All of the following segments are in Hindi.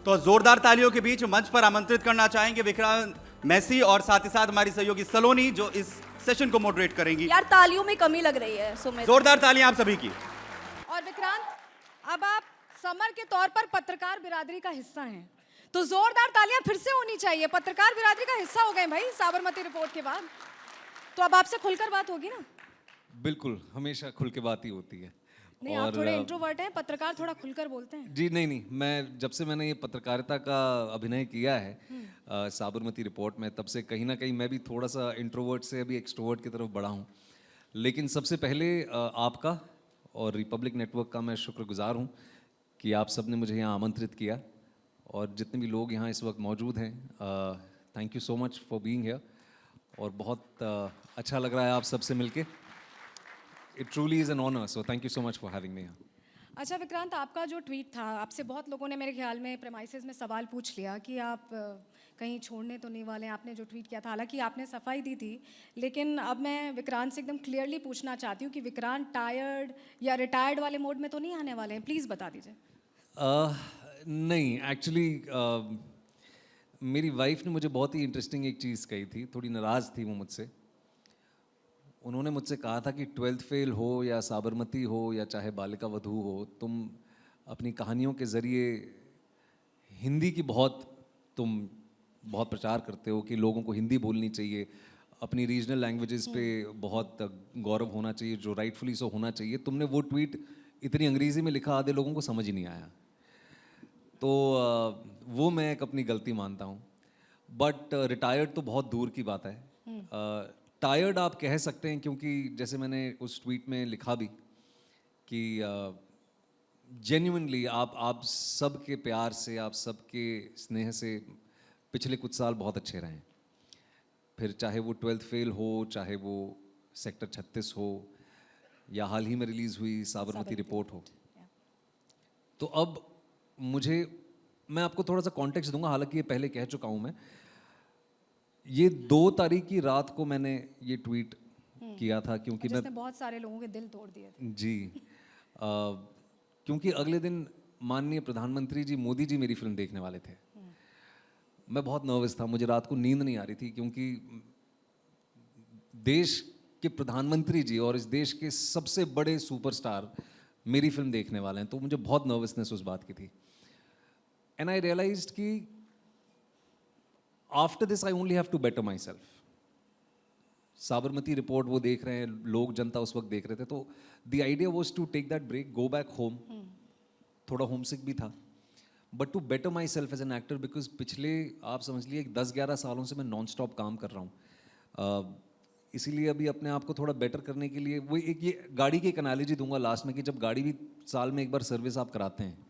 तो जोरदार तालियों के बीच मंच पर आमंत्रित करना चाहेंगे विक्रांत मैसी और साथ ही साथ हमारी सहयोगी सलोनी जो इस सेशन को मॉडरेट करेंगी। यार तालियों में कमी लग रही है सुमित। जोरदार तालियां आप सभी की। और विक्रांत, अब आप समर के तौर पर पत्रकार बिरादरी का हिस्सा हैं, तो जोरदार तालियां फिर से होनी चाहिए। पत्रकार बिरादरी का हिस्सा हो गए भाई साबरमती रिपोर्ट के बाद, तो अब आपसे खुलकर बात होगी ना? बिल्कुल, हमेशा खुल के बात ही होती है। नहीं, आप थोड़े इंट्रोवर्ट हैं, पत्रकार थोड़ा खुलकर बोलते हैं। जी नहीं, मैं जब से मैंने ये पत्रकारिता का अभिनय किया है साबरमती रिपोर्ट में, तब से कहीं ना कहीं मैं भी थोड़ा सा इंट्रोवर्ट से अभी एक्सट्रोवर्ट की तरफ बढ़ा हूँ। लेकिन सबसे पहले आपका और रिपब्लिक नेटवर्क का मैं शुक्रगुजार हूँ कि आप सब ने मुझे यहाँ आमंत्रित किया, और जितने भी लोग यहाँ इस वक्त मौजूद हैं, thank you so much for being here. और बहुत अच्छा लग रहा है आप सबसे मिलके। It truly is an honour, so thank you so much for having me here. अच्छा विक्रांत, आपका जो ट्वीट था, आपसे बहुत लोगों ने मेरे ख्याल में प्रेमाइसेस में सवाल पूछ लिया कि आप कहीं छोड़ने तो नहीं वाले हैं। आपने जो ट्वीट किया था, हालांकि आपने सफाई दी थी, लेकिन अब मैं विक्रांत से एकदम क्लियरली पूछना चाहती हूँ कि विक्रांत टायर्ड या रिटायर्ड वाले मोड में तो नहीं आने वाले हैं? प्लीज़ बता दीजिए। नहीं, एक्चुअली मेरी वाइफ ने मुझे बहुत ही इंटरेस्टिंग एक चीज़ कही थी, थोड़ी नाराज़ थी वो मुझसे। उन्होंने मुझसे कहा था कि 12th फेल हो या साबरमती हो या चाहे बालिका वधू हो, तुम अपनी कहानियों के ज़रिए हिंदी की तुम बहुत प्रचार करते हो कि लोगों को हिंदी बोलनी चाहिए, अपनी रीजनल लैंग्वेजेस पे बहुत गौरव होना चाहिए, जो राइटफुली सो होना चाहिए। तुमने वो ट्वीट इतनी अंग्रेज़ी में लिखा, आधे लोगों को समझ ही नहीं आया। तो वो मैं एक अपनी गलती मानता हूँ। बट रिटायर्ड तो बहुत दूर की बात है। टायर्ड आप कह सकते हैं, क्योंकि जैसे मैंने उस ट्वीट में लिखा भी कि जेन्युइनली आप सबके प्यार से, आप सबके स्नेह से पिछले कुछ साल बहुत अच्छे रहे हैं। फिर चाहे वो 12th फेल हो, चाहे वो सेक्टर 36 हो, या हाल ही में रिलीज़ हुई साबरमती रिपोर्ट हो। तो अब मैं आपको थोड़ा सा कॉन्टेक्स्ट दूंगा, हालांकि ये पहले कह चुका हूं मैं। ये 2 तारीख की रात को मैंने ये ट्वीट किया था, क्योंकि जिसने बहुत सारे लोगों के दिल तोड़ दिए थे। जी क्योंकि अगले दिन माननीय प्रधानमंत्री जी मोदी जी मेरी फिल्म देखने वाले थे। मैं बहुत नर्वस था, मुझे रात को नींद नहीं आ रही थी, क्योंकि देश के प्रधानमंत्री जी और इस देश के सबसे बड़े सुपरस्टार मेरी फिल्म देखने वाले हैं, तो मुझे बहुत नर्वसनेस उस बात की थी। एंड आई रियलाइज्ड कि after this I only have to better myself. Sabarmati report वो देख रहे हैं, लोग, जनता उस वक्त देख रहे थे, तो the idea was to take that break, go back home. थोड़ा होमसिक भी था, but to better myself as an actor, because पिछले आप समझ लिए 10-11 सालों से मैं नॉन स्टॉप काम कर रहा हूँ। इसीलिए अभी अपने आप को थोड़ा बेटर करने के लिए वो एक ये गाड़ी की एक एनालॉजी दूंगा लास्ट में, कि जब गाड़ी भी साल में एक बार सर्विस आप कराते हैं,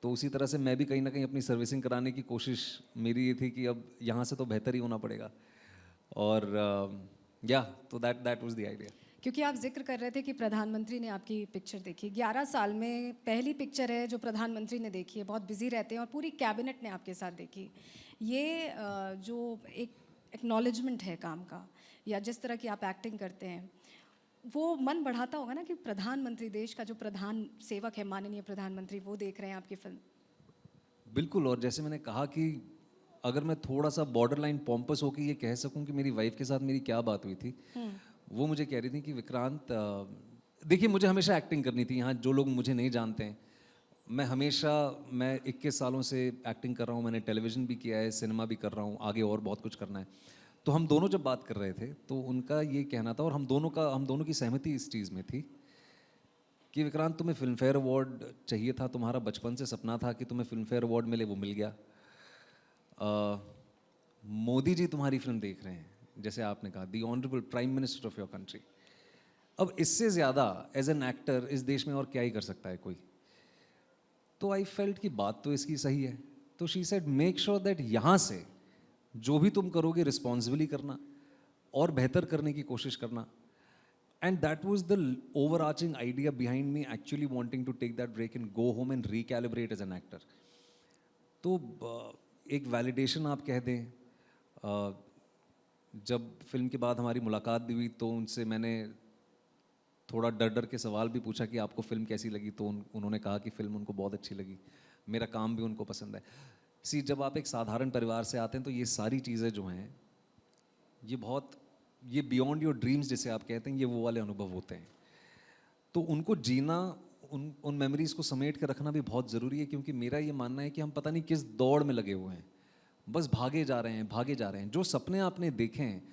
तो उसी तरह से मैं भी कहीं ना कहीं अपनी सर्विसिंग कराने की कोशिश मेरी ये थी कि अब यहाँ से तो बेहतर ही होना पड़ेगा। और तो दैट वाज द आइडिया। क्योंकि आप जिक्र कर रहे थे कि प्रधानमंत्री ने आपकी पिक्चर देखी, 11 साल में पहली पिक्चर है जो प्रधानमंत्री ने देखी है। बहुत बिजी रहते हैं और पूरी कैबिनेट ने आपके साथ देखी। ये जो एक एक्नॉलेजमेंट है काम का, या जिस तरह की आप एक्टिंग करते हैं, वो मन बढ़ाता होगा ना कि प्रधानमंत्री, देश का जो प्रधान सेवक है, माननीय प्रधानमंत्री, वो देख रहे हैं आपकी फिल्म। बिल्कुल, और जैसे मैंने कहा कि अगर मैं थोड़ा सा बॉर्डर लाइन पॉम्पस होकर ये कह सकूं कि मेरी वाइफ के साथ मेरी क्या बात हुई थी, वो मुझे कह रही थी कि विक्रांत, देखिए मुझे हमेशा एक्टिंग करनी थी। यहाँ जो लोग मुझे नहीं जानते हैं, मैं 21 सालों से एक्टिंग कर रहा हूँ। मैंने टेलीविज़न भी किया है, सिनेमा भी कर रहा हूँ, आगे और बहुत कुछ करना है। तो हम दोनों जब बात कर रहे थे, तो उनका ये कहना था, और हम दोनों की सहमति इस चीज़ में थी कि विक्रांत, तुम्हें फिल्म फेयर अवार्ड चाहिए था, तुम्हारा बचपन से सपना था कि तुम्हें फिल्म फेयर अवार्ड मिले, वो मिल गया। मोदी जी तुम्हारी फिल्म देख रहे हैं, जैसे आपने कहा, the honourable prime minister of your country. अब इससे ज़्यादा एज एन एक्टर इस देश में और क्या ही कर सकता है कोई। तो आई फेल्ट कि बात तो इसकी सही है। तो she said, make sure that यहाँ से जो भी तुम करोगे रिस्पॉन्सिबली करना और बेहतर करने की कोशिश करना। And that was the overarching idea behind me actually wanting to take that break and go home and recalibrate as an actor. तो एक वैलिडेशन आप कह दें। जब फिल्म के बाद हमारी मुलाकात भी हुई, तो उनसे मैंने थोड़ा डर डर के सवाल भी पूछा कि आपको फिल्म कैसी लगी, तो उन्होंने कहा कि फिल्म उनको बहुत अच्छी लगी। मेरा काम भी उनको पसंद है। सी, जब आप एक साधारण परिवार से आते हैं तो ये सारी चीज़ें जो हैं ये बियॉन्ड योर ड्रीम्स जिसे आप कहते हैं, ये वो वाले अनुभव होते हैं। तो उनको जीना, उन मेमोरीज को समेट के रखना भी बहुत ज़रूरी है, क्योंकि मेरा ये मानना है कि हम पता नहीं किस दौड़ में लगे हुए हैं, बस भागे जा रहे हैं। जो सपने आपने देखे हैं,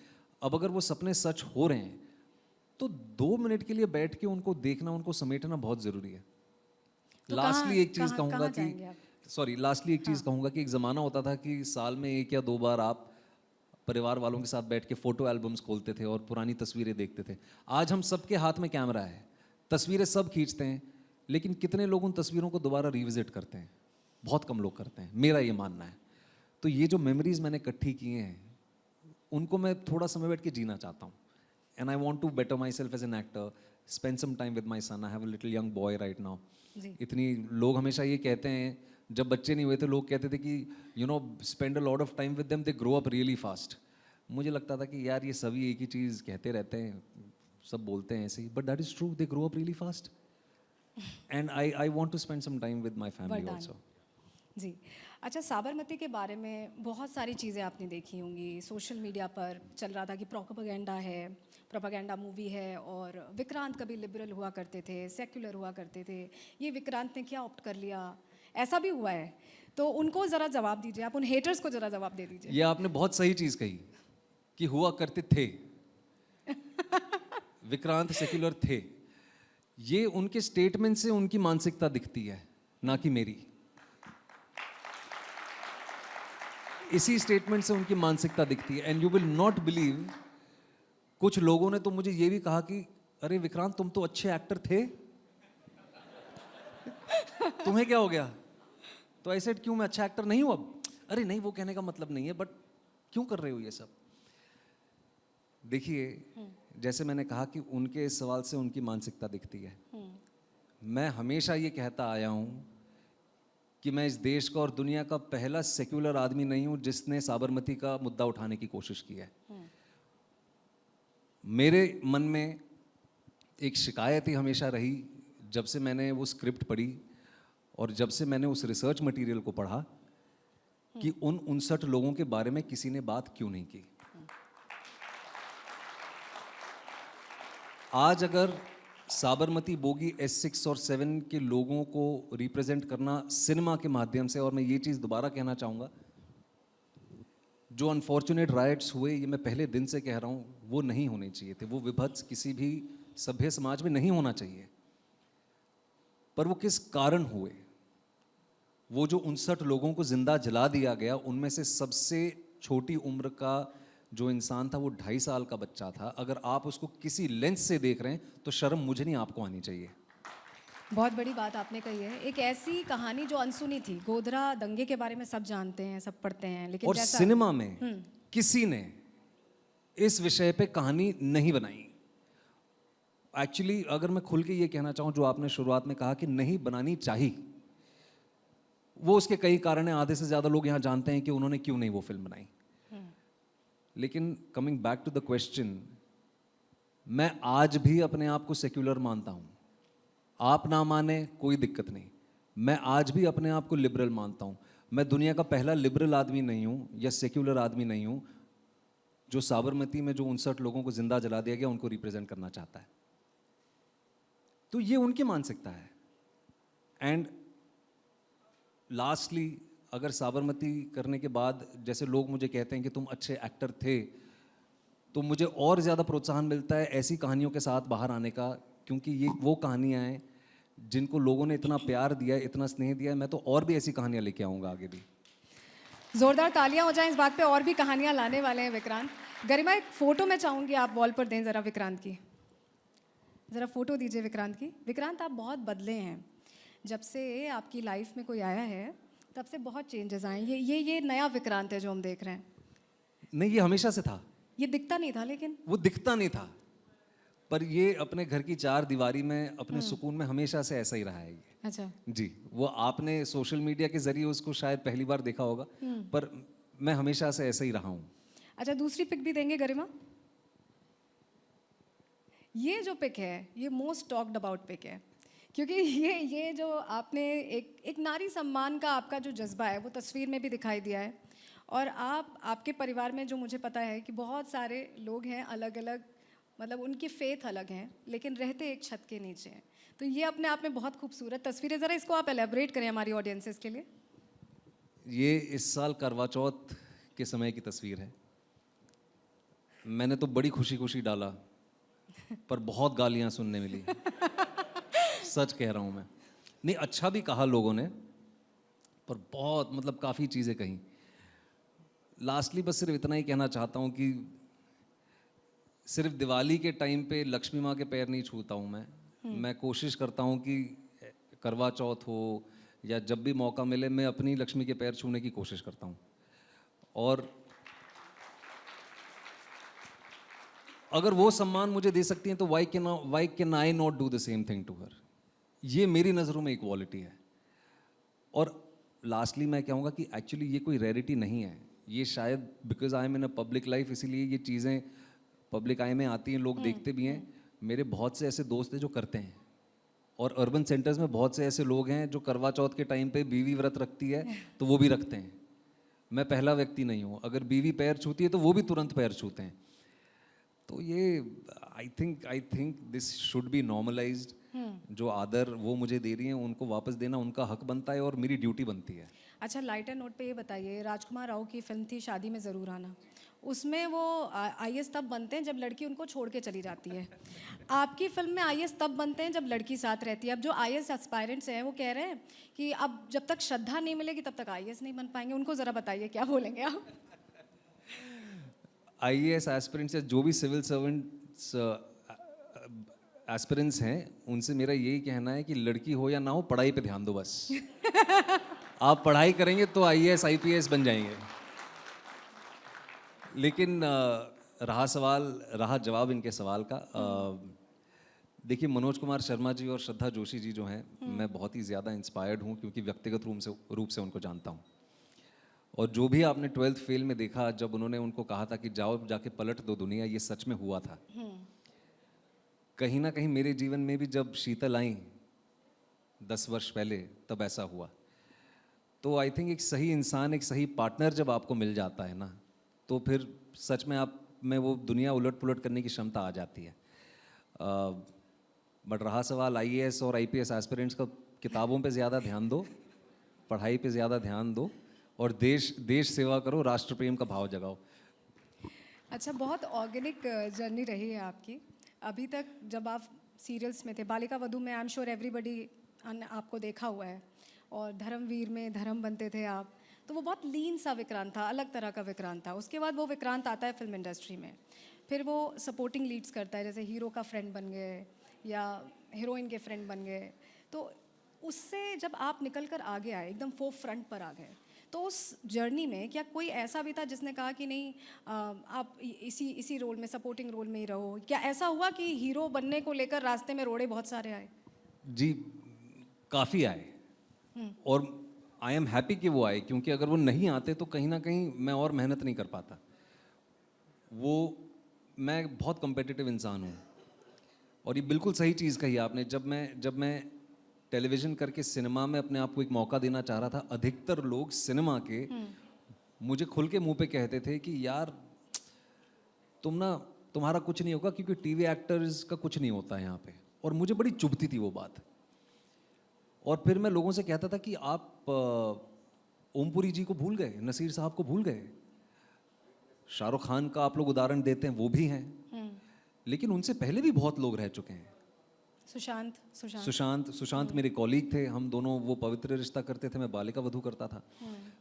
अब अगर वो सपने सच हो रहे हैं तो 2 मिनट के लिए बैठ के उनको देखना, उनको समेटना बहुत ज़रूरी है। तो लास्टली एक चीज़ कहाँ कहूँगा जाएंगे आप? लास्टली एक चीज़ कहूँगा कि एक ज़माना होता था कि साल में 1 या 2 बार आप परिवार वालों के साथ बैठ के फ़ोटो एल्बम्स खोलते थे और पुरानी तस्वीरें देखते थे। आज हम सबके हाथ में कैमरा है, तस्वीरें सब खींचते हैं, लेकिन कितने लोग उन तस्वीरों को दोबारा रिविजिट करते हैं? बहुत कम लोग करते हैं, मेरा ये मानना है। तो ये जो मेमोरीज मैंने इकट्ठी की हैं, उनको मैं थोड़ा समय बैठ के जीना चाहता हूँ। And I want to better myself as an actor, spend some time with my son. I have a little young boy right now. इतनी लोग हमेशा ये कहते हैं, जब बच्चे नहीं हुए थे लोग कहते थे कि spend a lot of time with them, they grow up really fast. मुझे लगता था कि यार ये सभी एक ही चीज़ कहते रहते हैं, सब बोलते हैं ऐसे ही, but that is true, they grow up really fast. And I want to spend some time with my family Vardaan. Also. जी। अच्छा, साबरमती के बारे में बहुत सारी चीज़ें आपने देखी होंगी, सोशल मीडिया पर चल रहा था कि प्रोपेगेंडा मूवी है, और विक्रांत कभी लिबरल हुआ करते थे, सेक्युलर हुआ करते थे, ये विक्रांत ने क्या ऑप्ट कर लिया, ऐसा भी हुआ है? तो उनको ज़रा जवाब दीजिए, आप उन हेटर्स को ज़रा जवाब दे दीजिए। ये आपने बहुत सही चीज़ कही कि हुआ करते थे। विक्रांत सेक्युलर थे, ये उनके स्टेटमेंट से उनकी मानसिकता दिखती है, ना कि मेरी। इसी स्टेटमेंट से उनकी मानसिकता दिखती है। And you will not believe, कुछ लोगों ने तो मुझे ये भी कहा कि अरे विक्रांत, तुम तो अच्छे एक्टर थे, तुम्हें क्या हो गया? तो आई सेड, क्यों, मैं अच्छा एक्टर नहीं हूं अब? अरे नहीं, वो कहने का मतलब नहीं है, बट क्यों कर रहे हो ये सब? देखिए, जैसे मैंने कहा कि उनके इस सवाल से उनकी मानसिकता दिखती है। मैं हमेशा ये कहता आया हूं कि मैं इस देश का और दुनिया का पहला सेक्युलर आदमी नहीं हूं जिसने साबरमती का मुद्दा उठाने की कोशिश की है। मेरे मन में एक शिकायत ही हमेशा रही, जब से मैंने वो स्क्रिप्ट पढ़ी और जब से मैंने उस रिसर्च मटेरियल को पढ़ा, कि उन 59 लोगों के बारे में किसी ने बात क्यों नहीं की। आज अगर साबरमती बोगी S6 और 7 के लोगों को रिप्रेजेंट करना सिनेमा के माध्यम से, और मैं ये चीज़ दोबारा कहना चाहूँगा, जो अनफॉर्चुनेट राइट्स हुए, ये मैं पहले दिन से कह रहा हूँ, वो नहीं होने चाहिए थे। वो विभत्स किसी भी सभ्य समाज में नहीं होना चाहिए। पर वो किस कारण हुए? वो जो 59 लोगों को जिंदा जला दिया गया, उनमें से सबसे छोटी उम्र का जो इंसान था वो 2.5 साल का बच्चा था। अगर आप उसको किसी लेंस से देख रहे हैं तो शर्म मुझे नहीं, आपको आनी चाहिए। बहुत बड़ी बात आपने कही है। एक ऐसी कहानी जो अनसुनी थी, गोधरा दंगे के बारे में सब जानते हैं, सब पढ़ते हैं, लेकिन और जैसा सिनेमा में किसी ने इस विषय पे कहानी नहीं बनाई। एक्चुअली अगर मैं खुल के ये कहना चाहूँ, जो आपने शुरुआत में कहा कि नहीं बनानी चाहिए, वो उसके कई कारण हैं। आधे से ज़्यादा लोग यहाँ जानते हैं कि उन्होंने क्यों नहीं वो फिल्म बनाई। लेकिन coming back to the question, मैं आज भी अपने आप को सेक्युलर मानता हूँ। आप ना माने कोई दिक्कत नहीं, मैं आज भी अपने आप को लिबरल मानता हूँ। मैं दुनिया का पहला लिबरल आदमी नहीं हूँ या सेक्युलर आदमी नहीं हूँ जो साबरमती में जो 59 लोगों को जिंदा जला दिया गया उनको रिप्रेजेंट करना चाहता है। तो ये उनकी मानसिकता है। एंड लास्टली, अगर साबरमती करने के बाद जैसे लोग मुझे कहते हैं कि तुम अच्छे एक्टर थे, तो मुझे और ज़्यादा प्रोत्साहन मिलता है ऐसी कहानियों के साथ बाहर आने का, क्योंकि ये वो कहानियाँ हैं जिनको लोगों ने इतना प्यार दिया है, इतना स्नेह दिया है। मैं तो और भी ऐसी कहानियाँ लेके आऊँगा आगे भी। जोरदार तालियां हो जाएं इस बात पे, और भी कहानियां लाने वाले हैं विक्रांत। गरिमा, एक फोटो मैं चाहूंगी आप वॉल पर दें जरा विक्रांत की, जरा फोटो दीजिए विक्रांत की। विक्रांत, आप बहुत बदले हैं, जब से आपकी लाइफ में कोई आया है तब से बहुत चेंजेस आए हैं। ये नया विक्रांत है जो हम देख रहे हैं। नहीं, ये हमेशा से था। ये दिखता नहीं था, लेकिन वो दिखता नहीं था, पर ये अपने घर की 4 दीवारी में अपने सुकून में हमेशा से ऐसा ही रहा है ये। अच्छा, जी, वो आपने सोशल मीडिया के जरिए उसको शायद पहली बार देखा होगा, पर मैं हमेशा से ऐसा ही रहा हूँ। अच्छा, दूसरी पिक भी देंगे गरिमा? ये जो पिक है, ये मोस्ट टॉक्ड अबाउट पिक है, क्योंकि ये जो आपने एक नारी सम्मान का आपका जो जज्बा है वो तस्वीर में भी दिखाई दिया है। और आपके परिवार में जो मुझे पता है कि बहुत सारे लोग हैं अलग अलग, मतलब उनकी फेथ अलग हैं लेकिन रहते एक छत के नीचे हैं। तो ये अपने आप में बहुत खूबसूरत तस्वीर है। ज़रा इसको आप एलेबरेट करें हमारी ऑडियंसेस के लिए। ये इस साल करवा चौथ के समय की तस्वीर है। मैंने तो बड़ी खुशी खुशी डाला, पर बहुत गालियां सुनने मिली। सच कह रहा हूँ मैं। नहीं, अच्छा भी कहा लोगों ने, पर बहुत मतलब काफ़ी चीज़ें कहीं। लास्टली बस सिर्फ इतना ही कहना चाहता हूँ कि सिर्फ दिवाली के टाइम पे लक्ष्मी माँ के पैर नहीं छूता हूँ मैं कोशिश करता हूँ कि करवा चौथ हो या जब भी मौका मिले मैं अपनी लक्ष्मी के पैर छूने की कोशिश करता हूँ। और अगर वो सम्मान मुझे दे सकती हैं तो why can I not do the same thing to her. ये मेरी नज़रों में इक्वालिटी है। और लास्टली मैं कहूँगा कि एक्चुअली ये कोई रेयरिटी नहीं है। ये शायद because I M in a public life, इसीलिए ये चीज़ें पब्लिक आई में आती हैं, लोग देखते भी हैं। मेरे बहुत से ऐसे दोस्त हैं जो करते हैं, और अर्बन सेंटर्स में बहुत से ऐसे लोग हैं जो करवा चौथ के टाइम पे बीवी व्रत रखती है तो वो भी रखते हैं। मैं पहला व्यक्ति नहीं हूँ, अगर बीवी पैर छूती है तो वो भी तुरंत पैर छूते हैं। तो ये I think this should be normalised. जो आदर वो मुझे दे रही हैं उनको वापस देना उनका हक बनता है और मेरी ड्यूटी बनती है। अच्छा, लाइटर नोट पे ये बताइए, राजकुमार राव की फिल्म थी शादी में ज़रूर आना, उसमें वो आईएएस तब बनते हैं जब लड़की उनको छोड़ के चली जाती है। आपकी फिल्म में आईएएस तब बनते हैं जब लड़की साथ रहती है। अब जो आईएएस एस्पायरेंट्स हैं वो कह रहे हैं कि अब जब तक श्रद्धा नहीं मिलेगी तब तक आईएएस नहीं बन पाएंगे। उनको ज़रा बताइए क्या बोलेंगे आप? आईएएस एस्पिरेंट्स या जो भी सिविल सर्वेंट्स एस्पिरेंट्स हैं उनसे मेरा यही कहना है कि लड़की हो या ना हो, पढ़ाई पे ध्यान दो बस। आप पढ़ाई करेंगे तो आईएएस आईपीएस बन जाएंगे। लेकिन रहा जवाब इनके सवाल का। देखिए, मनोज कुमार शर्मा जी और श्रद्धा जोशी जी जो हैं, मैं बहुत ही ज़्यादा इंस्पायर्ड हूँ क्योंकि व्यक्तिगत रूप से उनको जानता हूँ। और जो भी आपने 12th फेल में देखा, जब उन्होंने उनको कहा था कि जाओ जाके पलट दो दुनिया, ये सच में हुआ था। कहीं ना कहीं मेरे जीवन में भी जब शीतल आई 10 वर्ष पहले, तब ऐसा हुआ। तो आई थिंक एक सही इंसान, एक सही पार्टनर जब आपको मिल जाता है ना, तो फिर सच में आप में वो दुनिया उलट पुलट करने की क्षमता आ जाती है। बट रहा सवाल आईएएस और आईपीएस एस्पिरेंट्स का, किताबों पे ज़्यादा ध्यान दो, पढ़ाई पे ज़्यादा ध्यान दो और देश सेवा करो, राष्ट्र प्रेम का भाव जगाओ। अच्छा, बहुत ऑर्गेनिक जर्नी रही है आपकी अभी तक। जब आप सीरियल्स में थे, बालिका वधू में आई एम श्योर एवरीबडी आपको देखा हुआ है, और धर्मवीर में धर्म बनते थे आप, तो वो बहुत लीन सा विक्रांत था, अलग तरह का विक्रांत था। उसके बाद वो विक्रांत आता है फिल्म इंडस्ट्री में, फिर वो सपोर्टिंग लीड्स करता है, जैसे हीरो का फ्रेंड बन गए या हीरोइन के फ्रेंड बन गए। तो उससे जब आप निकल कर आगे आए, एकदम फोर फ्रंट पर आ गए, तो उस जर्नी में क्या कोई ऐसा भी था जिसने कहा कि नहीं आप इसी रोल में, सपोर्टिंग रोल में ही रहो? क्या ऐसा हुआ कि हीरो बनने को लेकर रास्ते में रोड़े बहुत सारे आए? जी, काफ़ी आए, और आई एम हैप्पी कि वो आए, क्योंकि अगर वो नहीं आते तो कहीं ना कहीं मैं और मेहनत नहीं कर पाता। मैं बहुत कम्पिटिटिव इंसान हूँ, और ये बिल्कुल सही चीज़ कही आपने। जब मैं टेलीविज़न करके सिनेमा में अपने आप को एक मौका देना चाह रहा था, अधिकतर लोग सिनेमा के मुझे खुल के मुंह पे कहते थे कि यार तुम्हारा कुछ नहीं होगा, क्योंकि टीवी एक्टर्स का कुछ नहीं होता है यहाँ पे। और मुझे बड़ी चुभती थी वो बात। और फिर मैं लोगों से कहता था कि आप ओमपुरी जी को भूल गए, नसीर साहब को भूल गए, शाहरुख खान का आप लोग उदाहरण देते हैं, वो भी हैं, लेकिन उनसे पहले भी बहुत लोग रह चुके हैं। सुशांत मेरे कॉलीग थे, हम दोनों वो पवित्र रिश्ता करते थे, मैं बालिका वधू करता था।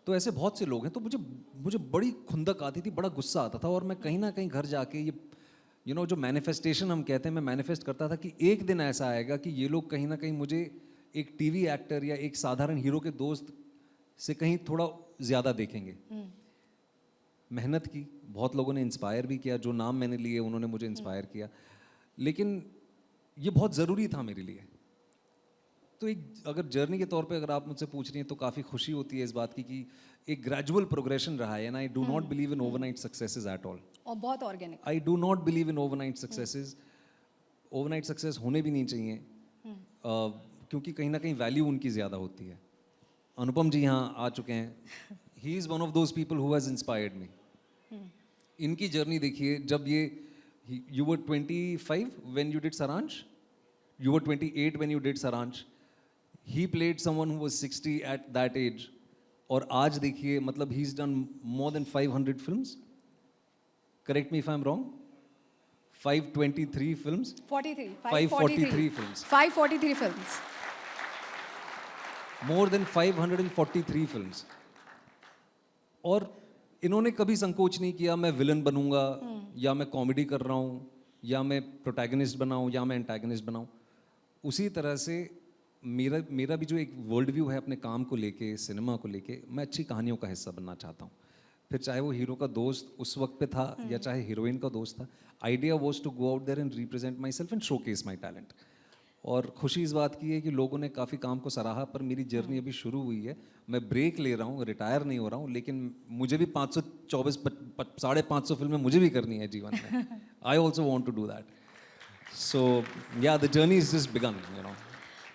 तो ऐसे बहुत से लोग हैं। तो मुझे बड़ी खुंदक आती थी, बड़ा गुस्सा आता था, और मैं कहीं ना कहीं घर जाके ये जो मैनिफेस्टेशन हम कहते हैं, मैं मैनिफेस्ट करता था कि एक दिन ऐसा आएगा कि ये लोग कहीं ना कहीं मुझे एक टीवी एक्टर या एक साधारण हीरो के दोस्त से कहीं थोड़ा ज़्यादा देखेंगे। मेहनत की, बहुत लोगों ने इंस्पायर भी किया, जो नाम मैंने लिए उन्होंने मुझे इंस्पायर किया, लेकिन ये बहुत ज़रूरी था मेरे लिए। तो एक अगर जर्नी के तौर पे अगर आप मुझसे पूछ रही हैं, तो काफ़ी खुशी होती है इस बात की कि एक ग्रेजुअल प्रोग्रेशन रहा है, and I do not believe in overnight successes at all. और बहुत organic. I do not believe in overnight successes. Overnight success होने भी नहीं चाहिए, क्योंकि कहीं ना कहीं वैल्यू उनकी ज़्यादा होती है। अनुपम जी यहाँ आ चुके हैं, he is one of those people who has inspired me. इनकी जर्नी देखिए, जब ये you were 25 when you did Saaransh, you were 28 when you did Saaransh, he played someone who was 60 at that age, और आज देखिए मतलब he is done more than 500 films, correct me if I am wrong, 523 films, 43 543 films. 543 films. More than 543 films. और इन्होंने कभी संकोच नहीं किया मैं विलन बनूंगा, या मैं कॉमेडी कर रहा हूँ, या मैं प्रोटैगनिस्ट बनाऊँ, या मैं एंटैगनिस्ट बनाऊँ। उसी तरह से मेरा भी जो एक वर्ल्ड व्यू है अपने काम को लेके, सिनेमा को लेके, मैं अच्छी कहानियों का हिस्सा बनना चाहता हूँ। फिर चाहे वो हीरो का दोस्त उस वक्त पे था या चाहे हीरोइन का दोस्त था, idea was to go out there and represent myself and showcase my talent. और खुशी इस बात की है कि लोगों ने काफ़ी काम को सराहा, पर मेरी जर्नी अभी शुरू हुई है। मैं ब्रेक ले रहा हूँ, रिटायर नहीं हो रहा हूँ, लेकिन मुझे भी 524 550 फिल्में मुझे भी करनी है जीवन में। I also want to do that. So yeah the journey is just begun, you know.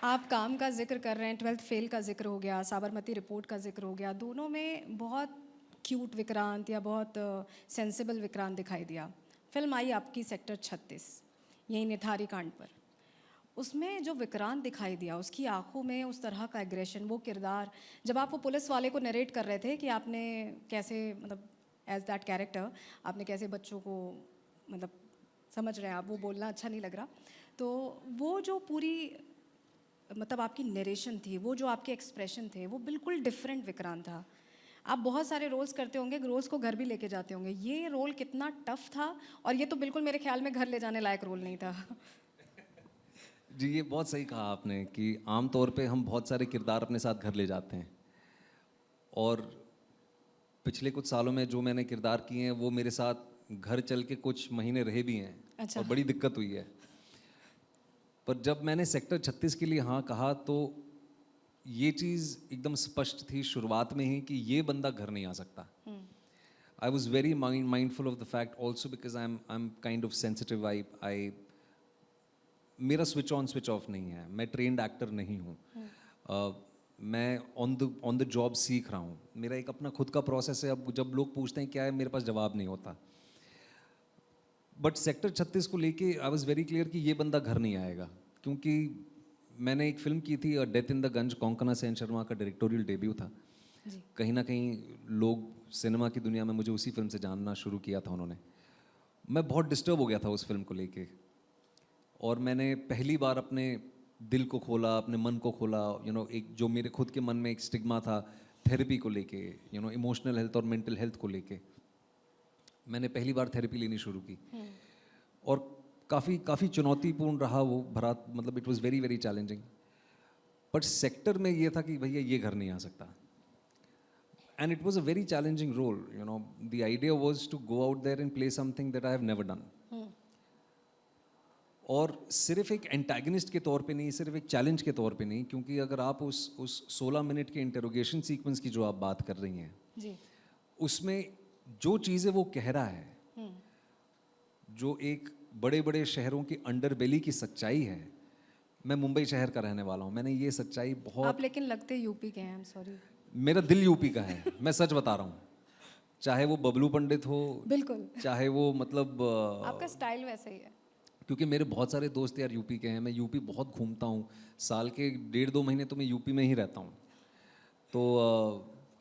आप काम का जिक्र कर रहे हैं, 12th फेल का जिक्र हो गया, साबरमती रिपोर्ट का जिक्र हो गया, दोनों में बहुत क्यूट विक्रांत या बहुत सेंसिबल विक्रांत दिखाई दिया। फिल्म आई आपकी सेक्टर 36, यही निथारी कांड पर। उसमें जो विक्रांत दिखाई दिया, उसकी आंखों में उस तरह का एग्रेशन, वो किरदार, जब आप वो पुलिस वाले को नरेट कर रहे थे कि आपने कैसे, मतलब एज दैट कैरेक्टर आपने कैसे बच्चों को, मतलब समझ रहे हैं आप, वो बोलना अच्छा नहीं लग रहा, तो वो जो पूरी मतलब आपकी नरेशन थी, वो जो आपके एक्सप्रेशन थे, वो बिल्कुल डिफरेंट विक्रांत था। आप बहुत सारे रोल्स करते होंगे, रोल्स को घर भी लेके जाते होंगे, ये रोल कितना टफ था, और ये तो बिल्कुल मेरे ख्याल में घर ले जाने लायक रोल नहीं था। जी ये बहुत सही कहा आपने कि आम तौर पे हम बहुत सारे किरदार अपने साथ घर ले जाते हैं, और पिछले कुछ सालों में जो मैंने किरदार किए हैं वो मेरे साथ घर चल के कुछ महीने रहे भी हैं। अच्छा। और बड़ी दिक्कत हुई है। पर जब मैंने सेक्टर 36 के लिए हाँ कहा तो ये चीज़ एकदम स्पष्ट थी शुरुआत में ही कि ये बंदा घर नहीं आ सकता। I was very mindful of the fact also because I am kind of sensitive. I मेरा स्विच ऑन स्विच ऑफ नहीं है, मैं ट्रेंड एक्टर नहीं हूँ। मैं ऑन द जॉब सीख रहा हूँ, मेरा एक अपना खुद का प्रोसेस है। अब जब लोग पूछते हैं क्या है, मेरे पास जवाब नहीं होता। बट सेक्टर 36 को लेके आई वॉज वेरी क्लियर कि ये बंदा घर नहीं आएगा, क्योंकि मैंने एक फिल्म की थी डेथ इन द गंज, कोंकणा सेन शर्मा का डायरेक्टोरियल डेब्यू था। कहीं ना कहीं लोग सिनेमा की दुनिया में मुझे उसी फिल्म से जानना शुरू किया था उन्होंने। मैं बहुत डिस्टर्ब हो गया था उस फिल्म को लेके, और मैंने पहली बार अपने दिल को खोला, अपने मन को खोला। एक जो मेरे खुद के मन में एक स्टिग्मा था थेरेपी को लेके, इमोशनल हेल्थ और मेंटल हेल्थ को लेके, मैंने पहली बार थेरेपी लेनी शुरू की। और काफ़ी चुनौतीपूर्ण रहा वो भरा, मतलब it was very very challenging. But sector में ये था कि भैया ये घर नहीं आ सकता, and it was a very challenging role. The idea was to go out there and play something that I have never done. और सिर्फ एक एंटैगनिस्ट के तौर पे नहीं, सिर्फ एक चैलेंज के तौर पे नहीं, क्योंकि अगर आप उस 16 मिनट के इंटरोगेशन सीक्वेंस की जो आप बात कर रही हैं जी। उसमें जो चीज़ें वो कह रहा है, जो एक बड़े बड़े शहरों की अंडरबेली की सच्चाई है। मैं मुंबई शहर का रहने वाला हूँ, मैंने ये सच्चाई बहुत, आप लेकिन लगते यूपी के हैं, आई एम सॉरी। मेरा दिल यूपी का है, मैं सच बता रहा हूँ। चाहे वो बबलू पंडित हो, बिल्कुल, चाहे वो मतलब आपका स्टाइल वैसे ही है। क्योंकि मेरे बहुत सारे दोस्त यार यूपी के हैं, मैं यूपी बहुत घूमता हूँ, साल के 1.5-2 महीने तो मैं यूपी में ही रहता हूँ। तो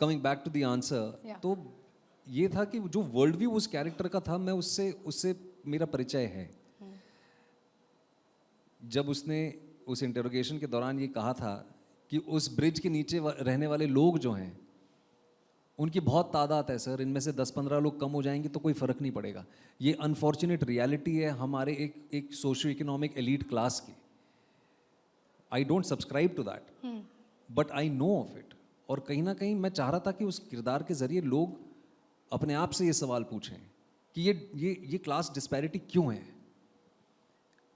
coming back to the answer, तो ये था कि जो वर्ल्ड व्यू उस कैरेक्टर का था, मैं उससे मेरा परिचय है। जब उसने उस इंटरोगेशन के दौरान ये कहा था कि उस ब्रिज के नीचे रहने वाले लोग जो हैं उनकी बहुत तादाद है सर, इनमें से 10-15 लोग कम हो जाएंगे तो कोई फ़र्क नहीं पड़ेगा। ये अनफॉर्चुनेट रियलिटी है हमारे एक सोशियो इकोनॉमिक एलीट क्लास की। I don't subscribe to that, but I know of it. और कहीं ना कहीं मैं चाह रहा था कि उस किरदार के ज़रिए लोग अपने आप से ये सवाल पूछें कि ये क्लास डिस्पैरिटी क्यों है।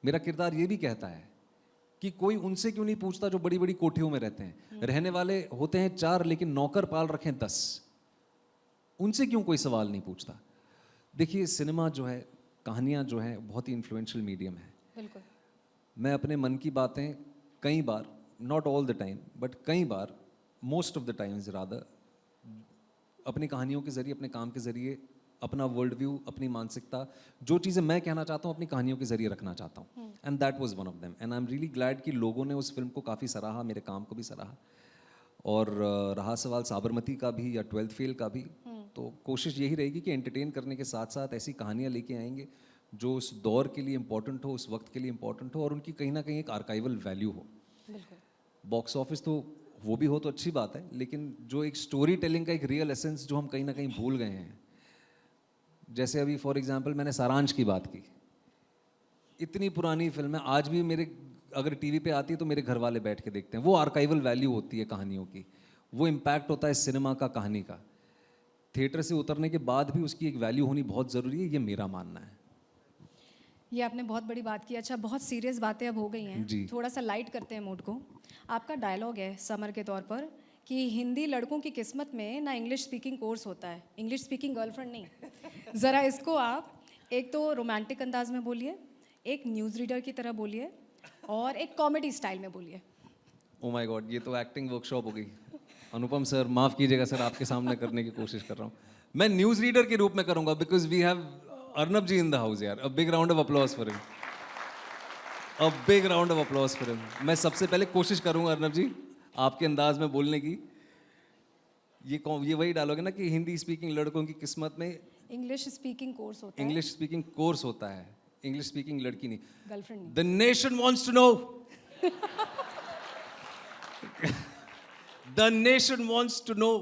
मेरा किरदार ये भी कहता है कि कोई उनसे क्यों नहीं पूछता जो बड़ी बड़ी कोठियों में रहते हैं। रहने वाले होते हैं 4 लेकिन नौकर पाल रखे 10, उनसे क्यों कोई सवाल नहीं पूछता। देखिए सिनेमा जो है, कहानियाँ जो है, बहुत ही इन्फ्लुएंशियल मीडियम है। बिल्कुल। मैं अपने मन की बातें कई बार not all the time but कई बार, most of the times rather, अपनी कहानियों के ज़रिए, अपने काम के ज़रिए अपना वर्ल्ड व्यू, अपनी मानसिकता, जो चीज़ें मैं कहना चाहता हूँ अपनी कहानियों के ज़रिए रखना चाहता हूँ. And that was one of them. And I am really glad कि लोगों ने उस फिल्म को काफ़ी सराहा, मेरे काम को भी सराहा. और रहा सवाल साबरमती का भी या 12th फेल का भी, तो कोशिश यही रहेगी कि एंटरटेन करने के साथ साथ ऐसी कहानियाँ लेके आएंगे जो उस दौर के लिए इम्पोर्टेंट हो, उस वक्त के लिए इम्पोर्टेंट हो और उनकी कहीं ना कहीं एक आर्काइवल वैल्यू हो. बॉक्स ऑफिस तो वो भी हो तो अच्छी बात है, लेकिन जो एक स्टोरी टेलिंग का एक रियल एसेंस जो हम कहीं ना कहीं भूल गए हैं. जैसे अभी फॉर एग्जांपल मैंने सारांश की बात की, इतनी पुरानी फिल्म है, आज भी मेरे अगर टीवी पे आती है तो मेरे घर वाले बैठ के देखते हैं. वो आर्काइवल वैल्यू होती है कहानियों की, वो इम्पैक्ट होता है सिनेमा का, कहानी का. थिएटर से उतरने के बाद भी उसकी एक वैल्यू होनी बहुत ज़रूरी है, ये मेरा मानना है. ये आपने बहुत बड़ी बात की. अच्छा, बहुत सीरियस बातें अब हो गई हैं, जी. थोड़ा सा लाइट करते हैं मूड को. आपका डायलॉग है समर के तौर पर कि हिंदी लड़कों की किस्मत में ना इंग्लिश स्पीकिंग कोर्स होता है, इंग्लिश स्पीकिंग गर्लफ्रेंड नहीं. ज़रा इसको आप एक तो रोमांटिक अंदाज में बोलिए, एक न्यूज़ रीडर की तरह बोलिए और एक कॉमेडी स्टाइल में बोलिए. ओ माय गॉड, ये तो एक्टिंग वर्कशॉप हो गई. अनुपम सर माफ़ कीजिएगा सर, आपके सामने करने की कोशिश कर रहा हूँ. मैं न्यूज़ रीडर के रूप में करूँगा because we have Arnab ji in the house. यार, a big round of applause for him, a big round of applause for him. मैं सबसे पहले कोशिश करूँगा अर्नब जी आपके अंदाज में बोलने की. ये वही डालोगे ना कि हिंदी स्पीकिंग लड़कों की किस्मत में इंग्लिश स्पीकिंग कोर्स होता है, इंग्लिश स्पीकिंग कोर्स होता है, इंग्लिश स्पीकिंग लड़की नहीं. गर्लफ्रेंड नहीं. The nation wants to know, the nation wants to know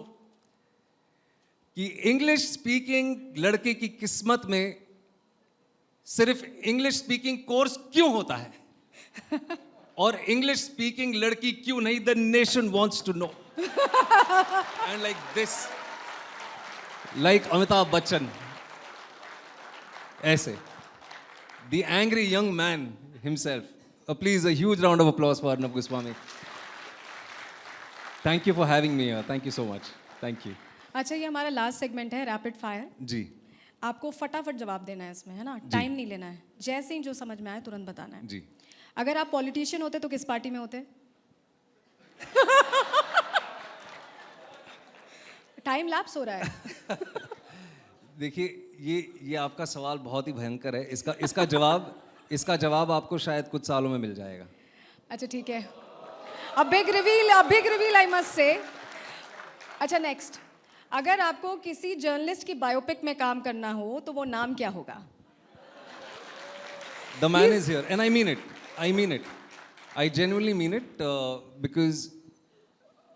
कि इंग्लिश स्पीकिंग लड़के की किस्मत में सिर्फ इंग्लिश स्पीकिंग कोर्स क्यों होता है और इंग्लिश स्पीकिंग लड़की क्यों नहीं. The nation wants to know. And like this, like Amitabh Bachchan, ऐसे the angry young man himself. Please, a huge round of applause for Arnab Goswami. Thank you for having me here. Thank you so much. Thank you. अच्छा, ये हमारा लास्ट सेगमेंट है रैपिड फायर. जी. आपको फटाफट जवाब देना है इसमें, है ना? टाइम नहीं लेना है, जैसे ही जो समझ में आए तुरंत बताना है. जी. अगर आप पॉलिटिशियन होते तो किस पार्टी में होते? टाइम लैप्स हो रहा है. देखिए, ये आपका सवाल बहुत ही भयंकर है. इसका जवाब आपको शायद कुछ सालों में मिल जाएगा. अच्छा, ठीक है. A big reveal I must say. अच्छा, नेक्स्ट, अगर आपको किसी जर्नलिस्ट की बायोपिक में काम करना हो तो वो नाम क्या होगा? The man is here and I mean it. I genuinely mean it because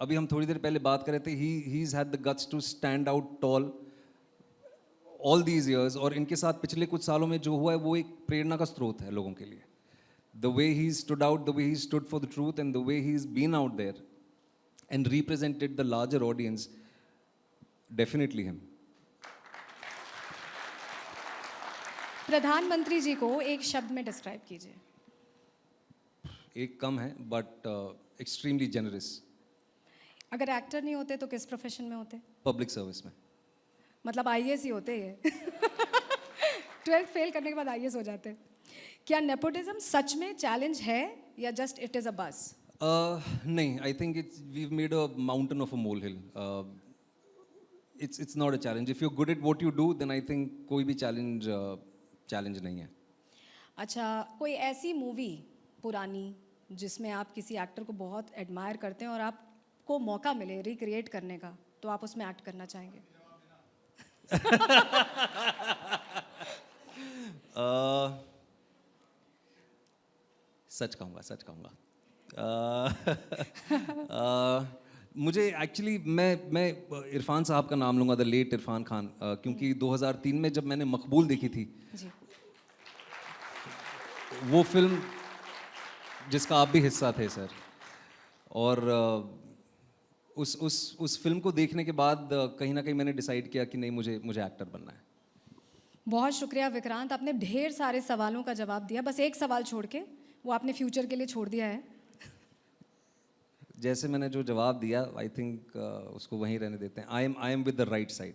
अभी हम थोड़ी देर पहले बात कर रहे थे, he's had the guts to stand out tall all these years. और इनके साथ पिछले कुछ सालों में जो हुआ है वो एक प्रेरणा का स्रोत है लोगों के लिए. The way he stood out, the way he stood for the truth and the way he's been out there and represented the larger audience, definitely him. प्रधानमंत्री जी को एक शब्द में डिस्क्राइब कीजिए. एक कम है बट एक्सट्रीमली जेनरस. अगर एक्टर नहीं होते तो किस प्रोफेशन में होते? पब्लिक सर्विस में. मतलब आईएएस ही होते ये. 12th फेल करने के बाद आईएएस हो जाते. क्या नेपोटिज्म सच में चैलेंज है या just it is a bus? नहीं, I think we've made a mountain of a molehill. it's not a challenge. If you're good at what you do, then I think कोई भी challenge नहीं है. अच्छा, कोई ऐसी मूवी पुरानी जिसमें आप किसी एक्टर को बहुत एडमायर करते हैं और आपको मौका मिले रिक्रिएट करने का, तो आप उसमें एक्ट करना चाहेंगे? सच कहूँगा. मुझे एक्चुअली मैं इरफान साहब का नाम लूँगा, द लेट इरफान खान, क्योंकि 2003 में जब मैंने मकबूल देखी थी, जी. वो फिल्म जिसका आप भी हिस्सा थे सर, और उस फिल्म को देखने के बाद कहीं ना कहीं मैंने डिसाइड किया कि नहीं, मुझे एक्टर बनना है. बहुत शुक्रिया विक्रांत, आपने ढेर सारे सवालों का जवाब दिया. बस एक सवाल छोड़ के, वो आपने फ्यूचर के लिए छोड़ दिया है. जैसे मैंने जो जवाब दिया, आई थिंक उसको वहीं रहने देते हैं. I am with the right side.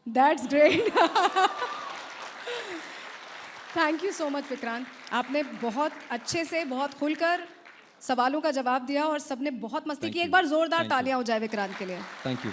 That's great. Thank you so much Vikrant. आपने बहुत अच्छे से, बहुत खुलकर सवालों का जवाब दिया और सबने बहुत मस्ती Thank की। एक you. बार जोरदार Thank you. तालियां हो जाए विक्रांत के लिए। Thank you.